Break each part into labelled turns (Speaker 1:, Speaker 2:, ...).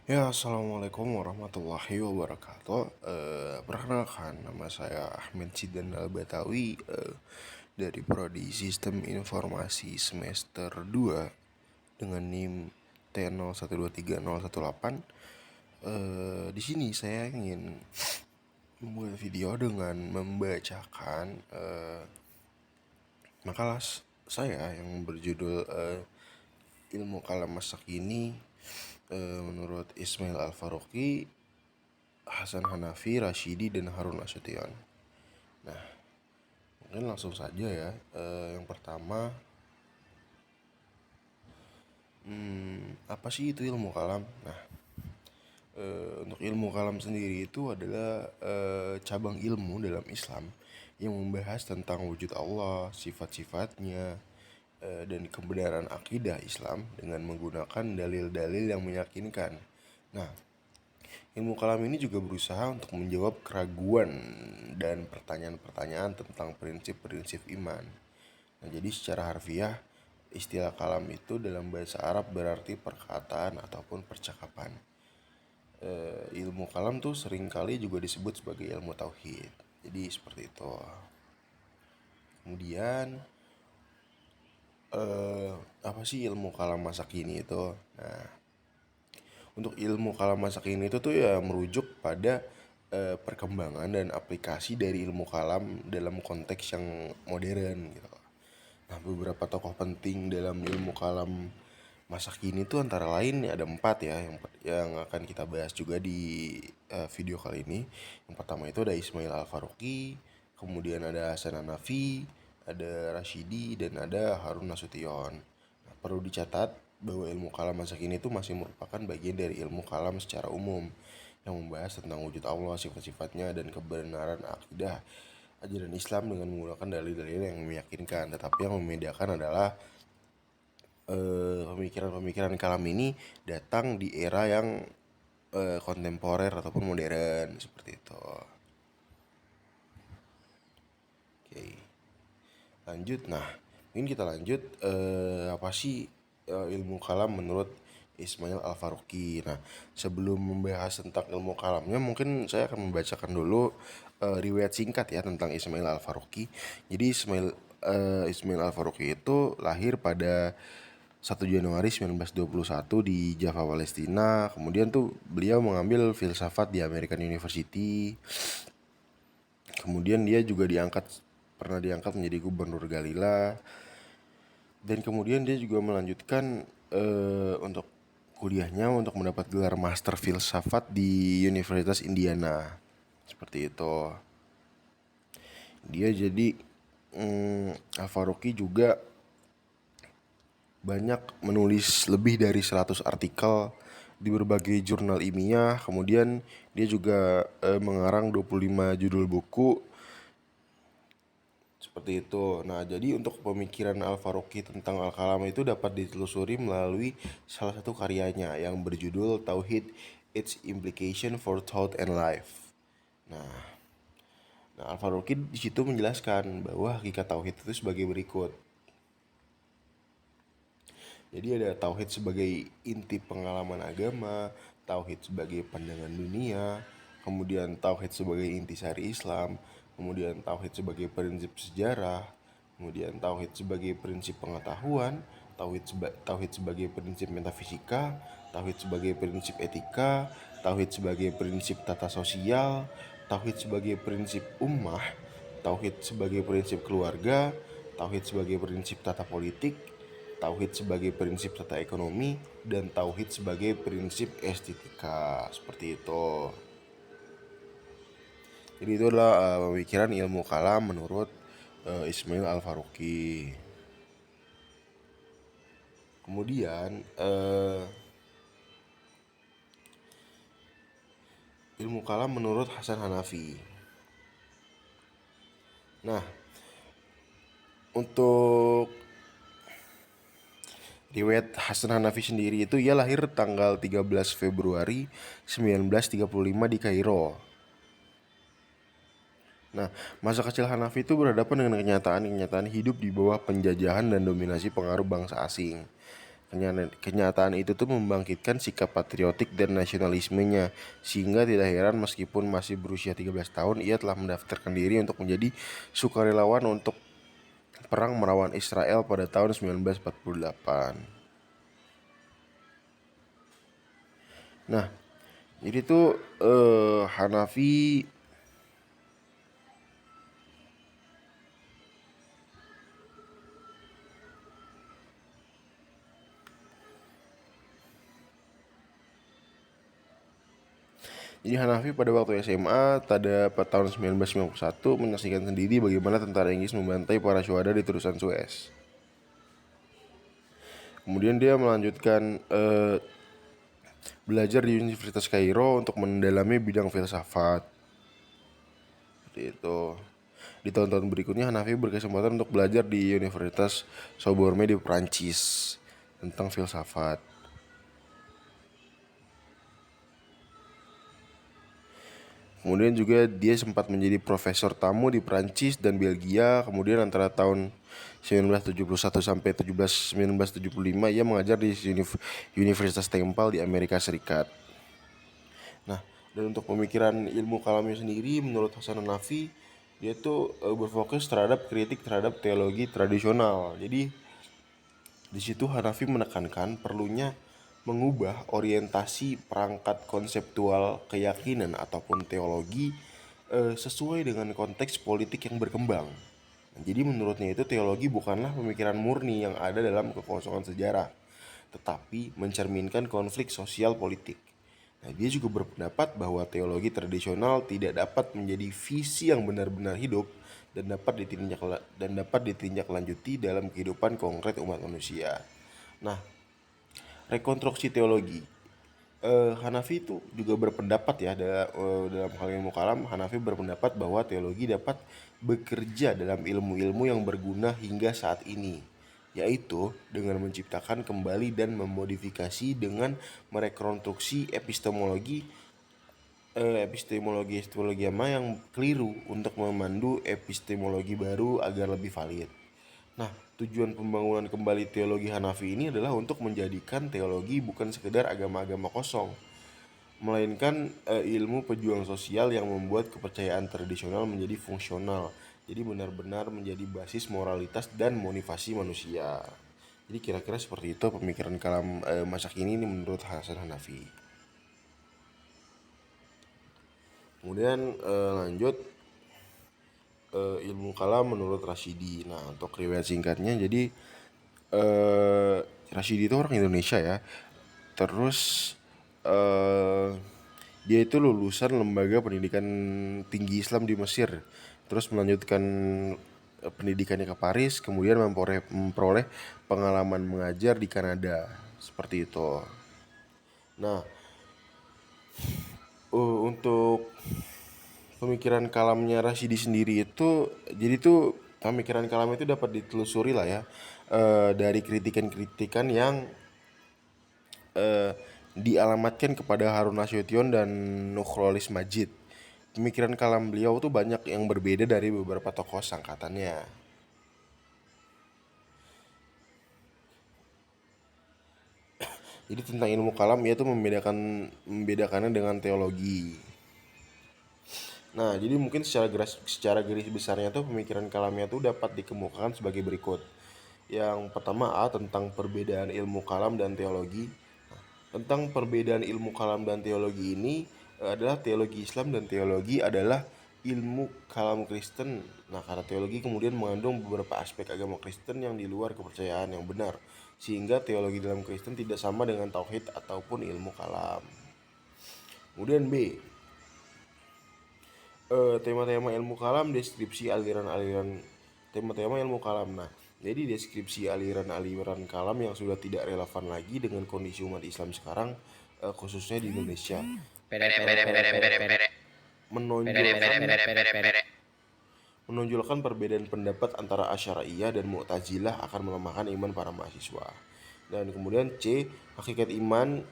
Speaker 1: Ya, Assalamualaikum warahmatullahi wabarakatuh. Perkenalkan, nama saya Ahmed Zidan Al-Batawi, dari Prodi Sistem Informasi semester 2 dengan NIM T01230118. Di sini saya ingin membuat video dengan membacakan makalah saya yang berjudul Ilmu Kalam Masa Kini menurut Ismail Al-Faruqi, Hasan Hanafi, Rashidi, dan Harun Nasution. Nah, mungkin langsung saja ya. Yang pertama, apa sih itu ilmu kalam? Nah, untuk ilmu kalam sendiri itu adalah cabang ilmu dalam Islam yang membahas tentang wujud Allah, sifat-sifatnya, dan kebenaran akidah Islam dengan menggunakan dalil-dalil yang meyakinkan. Nah, ilmu kalam ini juga berusaha untuk menjawab keraguan dan pertanyaan-pertanyaan tentang prinsip-prinsip iman. Nah, jadi secara harfiah, istilah kalam itu dalam bahasa Arab berarti perkataan ataupun percakapan. Ilmu kalam tuh seringkali juga disebut sebagai ilmu tauhid. Jadi seperti itu. Kemudian, apa sih ilmu kalam masa kini itu? Nah, untuk ilmu kalam masa kini itu tuh ya merujuk pada perkembangan dan aplikasi dari ilmu kalam dalam konteks yang modern gitu. Nah, beberapa tokoh penting dalam ilmu kalam masa kini itu antara lain ada empat ya yang akan kita bahas juga di video kali ini. Yang pertama itu ada Ismail Al-Faruqi, kemudian ada Hasan Hanafi, ada Rashidi, dan ada Harun Nasution. Nah, perlu dicatat bahwa ilmu kalam masa kini itu masih merupakan bagian dari ilmu kalam secara umum yang membahas tentang wujud Allah, sifat-sifatnya, dan kebenaran akidah ajaran Islam dengan menggunakan dalil-dalil yang meyakinkan. Tetapi yang membedakan adalah pemikiran-pemikiran kalam ini datang di era yang kontemporer ataupun modern seperti itu. Oke, lanjut. Nah, mungkin kita lanjut, apa sih ilmu kalam menurut Ismail Al-Faruqi. Nah, sebelum membahas tentang ilmu kalamnya, mungkin saya akan membacakan dulu riwayat singkat ya tentang Ismail Al-Faruqi. Jadi Ismail Al-Faruqi itu lahir pada 1 Januari 1921 di Java, Palestina. Kemudian tuh beliau mengambil filsafat di American University. Kemudian dia juga pernah diangkat menjadi gubernur Galila. Dan kemudian dia juga melanjutkan untuk kuliahnya untuk mendapat gelar Master Filsafat di Universitas Indiana. Seperti itu. Dia jadi Al-Faruqi juga banyak menulis lebih dari 100 artikel di berbagai jurnal ilmiah. Kemudian dia juga mengarang 25 judul buku seperti itu. Nah, jadi untuk pemikiran Al-Faruqi tentang Al-Kalam itu dapat ditelusuri melalui salah satu karyanya yang berjudul Tauhid, Its Implication for Thought and Life. Nah, Al-Faruqi di situ menjelaskan bahwa hakikat tauhid itu sebagai berikut. Jadi ada tauhid sebagai inti pengalaman agama, tauhid sebagai pandangan dunia, kemudian tauhid sebagai intisari Islam, kemudian tauhid sebagai prinsip sejarah, kemudian tauhid sebagai prinsip pengetahuan, tauhid sebagai prinsip metafisika, tauhid sebagai prinsip etika, tauhid sebagai prinsip tata sosial, tauhid sebagai prinsip ummah, tauhid sebagai prinsip keluarga, tauhid sebagai prinsip tata politik, tauhid sebagai prinsip tata ekonomi, dan tauhid sebagai prinsip estetika. Seperti itu. Jadi itu adalah pemikiran ilmu kalam menurut Ismail Al-Faruqi. Kemudian ilmu kalam menurut Hasan Hanafi. Nah, untuk riwayat Hasan Hanafi sendiri itu ia lahir tanggal 13 Februari 1935 di Kairo. Nah, masa kecil Hanafi itu berhadapan dengan kenyataan hidup di bawah penjajahan dan dominasi pengaruh bangsa asing. Kenyataan itu tuh membangkitkan sikap patriotik dan nasionalismenya, sehingga tidak heran meskipun masih berusia 13 tahun ia telah mendaftarkan diri untuk menjadi sukarelawan untuk perang melawan Israel pada tahun 1948. Nah, jadi tuh Hanafi. Jadi Hanafi pada waktu SMA pada tahun 1991 menyaksikan sendiri bagaimana tentara Inggris membantai para syuhada di terusan Suez. Kemudian dia melanjutkan belajar di Universitas Kairo untuk mendalami bidang filsafat. Seperti itu. Di tahun-tahun berikutnya Hanafi berkesempatan untuk belajar di Universitas Sorbonne di Prancis tentang filsafat. Kemudian juga dia sempat menjadi profesor tamu di Prancis dan Belgia. Kemudian antara tahun 1971 sampai 1975 ia mengajar di Universitas Temple di Amerika Serikat. Nah, dan untuk pemikiran ilmu kalamnya sendiri menurut Hasan Hanafi dia tuh berfokus terhadap kritik terhadap teologi tradisional. Jadi di situ Hanafi menekankan perlunya mengubah orientasi perangkat konseptual keyakinan ataupun teologi sesuai dengan konteks politik yang berkembang. Nah, jadi menurutnya itu teologi bukanlah pemikiran murni yang ada dalam kekosongan sejarah, tetapi mencerminkan konflik sosial politik. Nah, dia juga berpendapat bahwa teologi tradisional tidak dapat menjadi visi yang benar-benar hidup dan dapat ditindaklanjuti dalam kehidupan konkret umat manusia. Nah, rekonstruksi teologi. Hanafi itu juga berpendapat ya dalam hal ilmu kalam. Hanafi berpendapat bahwa teologi dapat bekerja dalam ilmu-ilmu yang berguna hingga saat ini, yaitu dengan menciptakan kembali dan memodifikasi dengan merekonstruksi epistemologi yang keliru untuk memandu epistemologi baru agar lebih valid. Nah, tujuan pembangunan kembali teologi Hanafi ini adalah untuk menjadikan teologi bukan sekedar agama-agama kosong, melainkan ilmu pejuang sosial yang membuat kepercayaan tradisional menjadi fungsional. Jadi benar-benar menjadi basis moralitas dan motivasi manusia. Jadi kira-kira seperti itu pemikiran kalam masa kini ini menurut Hasan Hanafi. Kemudian lanjut ilmu kalam menurut Rashidi. Nah, untuk riwayat singkatnya, jadi Rashidi itu orang Indonesia ya. Terus dia itu lulusan lembaga pendidikan tinggi Islam di Mesir. Terus melanjutkan pendidikannya ke Paris, kemudian memperoleh pengalaman mengajar di Kanada. Seperti itu. Nah, untuk pemikiran kalamnya Rashidi sendiri itu, jadi tuh pemikiran kalam itu dapat ditelusuri lah ya dari kritikan-kritikan yang dialamatkan kepada Harun Nasution dan Nurcholish Madjid. Pemikiran kalam beliau tuh banyak yang berbeda dari beberapa tokoh sangkatannya. Jadi tentang ilmu kalam yaitu membedakannya dengan teologi. Nah, jadi mungkin secara garis besarnya tuh pemikiran kalamnya tuh dapat dikemukakan sebagai berikut. Yang pertama A tentang perbedaan ilmu kalam dan teologi. Nah, tentang perbedaan ilmu kalam dan teologi ini adalah teologi Islam dan teologi adalah ilmu kalam Kristen. Nah, karena teologi kemudian mengandung beberapa aspek agama Kristen yang di luar kepercayaan yang benar, sehingga teologi dalam Kristen tidak sama dengan tauhid ataupun ilmu kalam. Kemudian B, tema-tema ilmu kalam, deskripsi aliran-aliran tema-tema ilmu kalam. Nah, jadi deskripsi aliran-aliran kalam yang sudah tidak relevan lagi dengan kondisi umat Islam sekarang, khususnya di Indonesia. Menonjolkan perbedaan pendapat antara Asy'ariyah dan Mu'tazilah akan melemahkan iman para mahasiswa. Dan kemudian C, hakikat iman.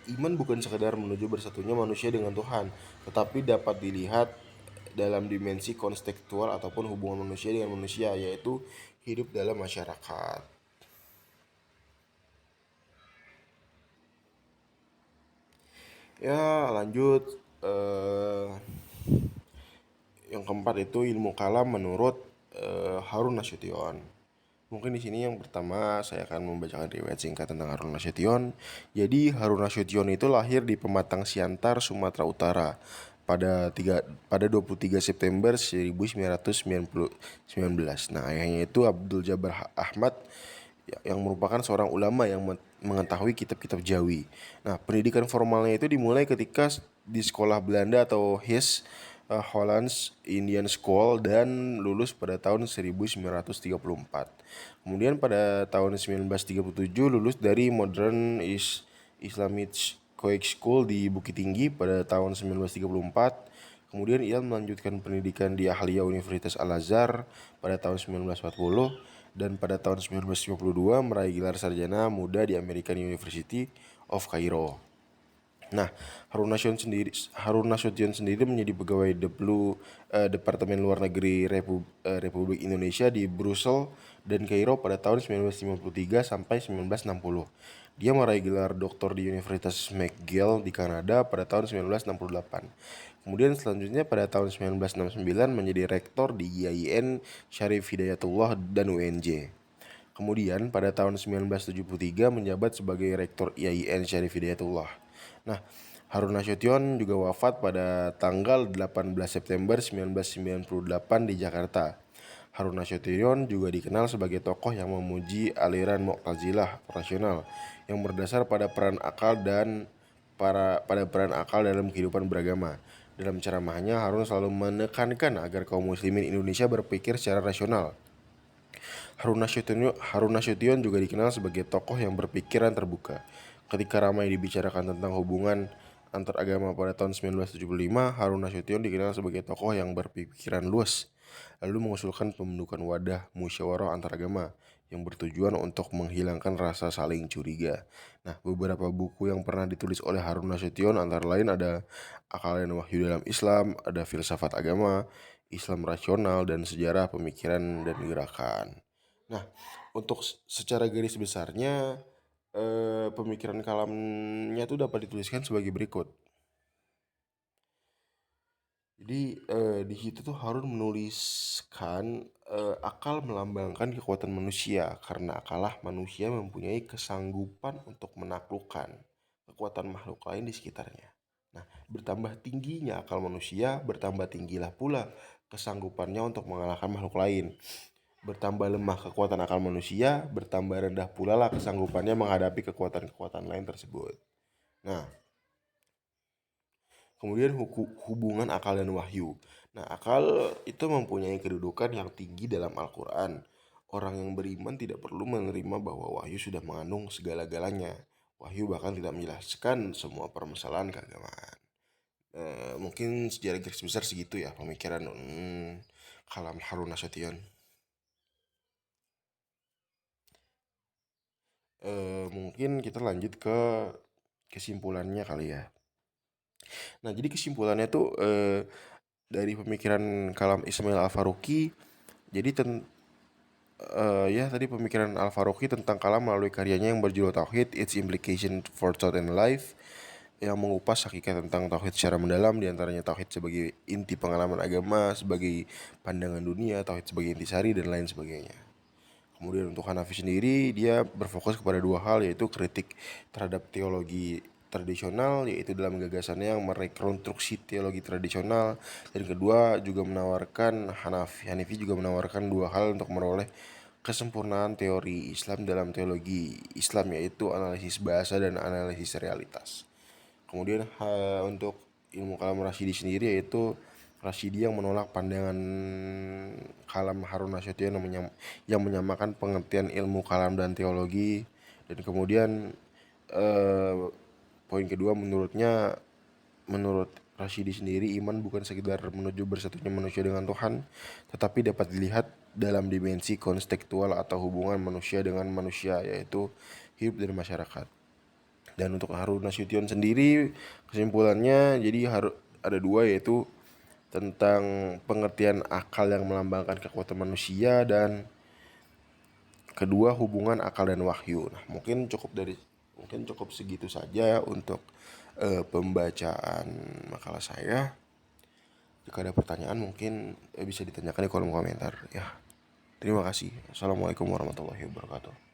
Speaker 1: Iman bukan sekedar menuju bersatunya manusia dengan Tuhan, tetapi dapat dilihat dalam dimensi kontekstual ataupun hubungan manusia dengan manusia, yaitu hidup dalam masyarakat. Ya lanjut, yang keempat itu ilmu kalam menurut Harun Nasution. Mungkin di sini yang pertama saya akan membacakan riwayat singkat tentang Harun Nasution. Jadi Harun Nasution itu lahir di Pematang Siantar, Sumatera Utara pada 23 September 1919. Nah, ayahnya itu Abdul Jabbar Ahmad yang merupakan seorang ulama yang mengetahui kitab-kitab Jawi. Nah, pendidikan formalnya itu dimulai ketika di sekolah Belanda atau HIS, Hollands Indian School, dan lulus pada tahun 1934. Kemudian pada tahun 1937 lulus dari Modern Islamic Coix School di Bukit Tinggi pada tahun 1934. Kemudian ia melanjutkan pendidikan di Ahlia Universitas Al-Azhar pada tahun 1940, dan pada tahun 1952 meraih gelar sarjana muda di American University of Cairo. Nah, Harun Nasution sendiri menjadi pegawai Departemen Luar Negeri Republik Indonesia di Brussels dan Kairo pada tahun 1953 sampai 1960. Dia meraih gelar doktor di Universitas McGill di Kanada pada tahun 1968. Kemudian selanjutnya pada tahun 1969 menjadi rektor di IAIN Syarif Hidayatullah dan UNJ. Kemudian pada tahun 1973 menjabat sebagai rektor IAIN Syarif Hidayatullah. Nah, Harun Nasution juga wafat pada tanggal 18 September 1998 di Jakarta. Harun Nasution juga dikenal sebagai tokoh yang memuji aliran Mu'tazilah rasional yang berdasar pada peran akal dalam kehidupan beragama. Dalam ceramahnya, Harun selalu menekankan agar kaum muslimin Indonesia berpikir secara rasional. Harun Nasution juga dikenal sebagai tokoh yang berpikiran terbuka. Ketika ramai dibicarakan tentang hubungan antar agama pada tahun 1975, Harun Nasution dikenal sebagai tokoh yang berpikiran luas, lalu mengusulkan pembentukan wadah musyawarah antar agama yang bertujuan untuk menghilangkan rasa saling curiga. Nah, beberapa buku yang pernah ditulis oleh Harun Nasution antara lain ada Akal dan Wahyu dalam Islam, ada Filsafat Agama, Islam Rasional, dan Sejarah Pemikiran dan Gerakan. Nah, untuk secara garis besarnya, pemikiran kalamnya itu dapat dituliskan sebagai berikut. Jadi di situ tuh Harun menuliskan akal melambangkan kekuatan manusia, karena akalah manusia mempunyai kesanggupan untuk menaklukkan kekuatan makhluk lain di sekitarnya. Nah, bertambah tingginya akal manusia, bertambah tinggilah pula kesanggupannya untuk mengalahkan makhluk lain. Bertambah lemah kekuatan akal manusia, bertambah rendah pula lah kesanggupannya menghadapi kekuatan-kekuatan lain tersebut. Nah, kemudian hubungan akal dan wahyu. Nah, akal itu mempunyai kedudukan yang tinggi dalam Al-Quran. Orang yang beriman tidak perlu menerima bahwa wahyu sudah mengandung segala-galanya. Wahyu bahkan tidak menjelaskan semua permasalahan keagamaan. Mungkin sejarah garis besar segitu ya pemikiran kalam Harun Nasution. Mungkin kita lanjut ke kesimpulannya kali ya. Nah, jadi kesimpulannya tuh dari pemikiran kalam Ismail Al-Faruqi. Jadi ya tadi pemikiran Al-Faruqi tentang kalam melalui karyanya yang berjudul Tauhid, Its Implication for Thought and Life, yang mengupas hakikat tentang tauhid secara mendalam, diantaranya tauhid sebagai inti pengalaman agama, sebagai pandangan dunia, tauhid sebagai intisari, dan lain sebagainya. Kemudian untuk Hanafi sendiri, dia berfokus kepada dua hal, yaitu kritik terhadap teologi tradisional, yaitu dalam gagasannya yang merekonstruksi teologi tradisional, dan kedua juga menawarkan Hanafi juga menawarkan dua hal untuk meroleh kesempurnaan teori Islam dalam teologi Islam, yaitu analisis bahasa dan analisis realitas. Kemudian untuk ilmu kalam Rasyidi sendiri, yaitu Rasyidi yang menolak pandangan kalam Harun Nasution yang menyamakan pengertian ilmu kalam dan teologi. Dan kemudian poin kedua, menurut Rasyidi sendiri, iman bukan sekedar menuju bersatunya manusia dengan Tuhan, tetapi dapat dilihat dalam dimensi konstekstual atau hubungan manusia dengan manusia, yaitu hidup dan masyarakat. Dan untuk Harun Nasution sendiri, kesimpulannya jadi harus ada dua, yaitu tentang pengertian akal yang melambangkan kekuatan manusia, dan kedua hubungan akal dan wahyu. Nah, mungkin cukup segitu saja untuk pembacaan makalah saya. Jika ada pertanyaan mungkin bisa ditanyakan di kolom komentar ya. Terima kasih. Assalamualaikum warahmatullahi wabarakatuh.